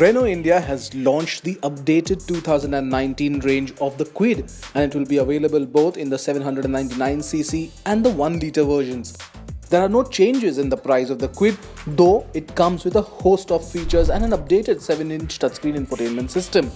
Renault India has launched the updated 2019 range of the Kwid, and it will be available both in the 799cc and the 1-litre versions. There are no changes in the price of the Kwid, though it comes with a host of features and an updated 7-inch touchscreen infotainment system.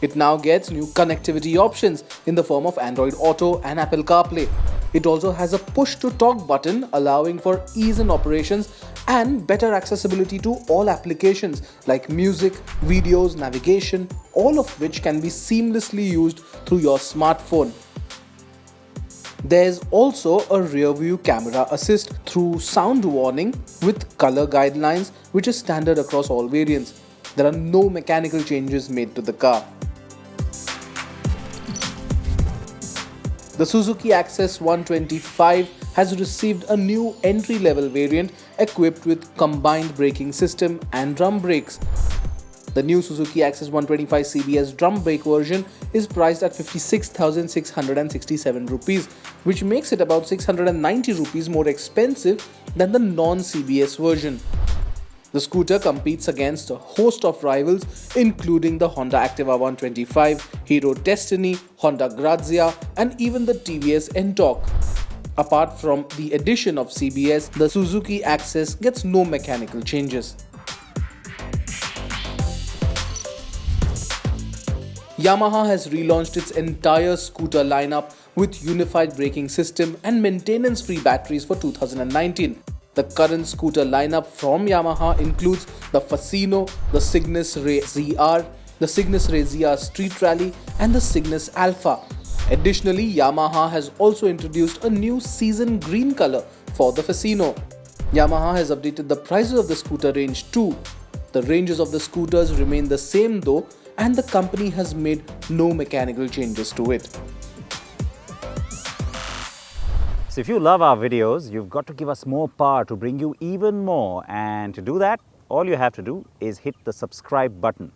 It now gets new connectivity options in the form of Android Auto and Apple CarPlay. It also has a push-to-talk button allowing for ease in operations and better accessibility to all applications like music, videos, navigation, all of which can be seamlessly used through your smartphone. There's also a rear-view camera assist through sound warning with color guidelines, which is standard across all variants. There are no mechanical changes made to the car. The Suzuki Access 125 has received a new entry-level variant equipped with combined braking system and drum brakes. The new Suzuki Access 125 CBS Drum Brake version is priced at 56,667 rupees, which makes it about 690 rupees more expensive than the non-CBS version. The scooter competes against a host of rivals including the Honda Activa 125, Hero Destiny, Honda Grazia and even the TVS Ntorq. Apart from the addition of CBS, the Suzuki Access gets no mechanical changes. Yamaha has relaunched its entire scooter lineup with unified braking system and maintenance-free batteries for 2019. The current scooter lineup from Yamaha includes the FASCINO, the Cygnus Ray ZR, the Cygnus Ray ZR Street Rally and the Cygnus Alpha. Additionally, Yamaha has also introduced a new season green color for the FASCINO. Yamaha has updated the prices of the scooter range too. The ranges of the scooters remain the same though, and the company has made no mechanical changes to it. So if you love our videos, you've got to give us more power to bring you even more, and to do that, all you have to do is hit the subscribe button.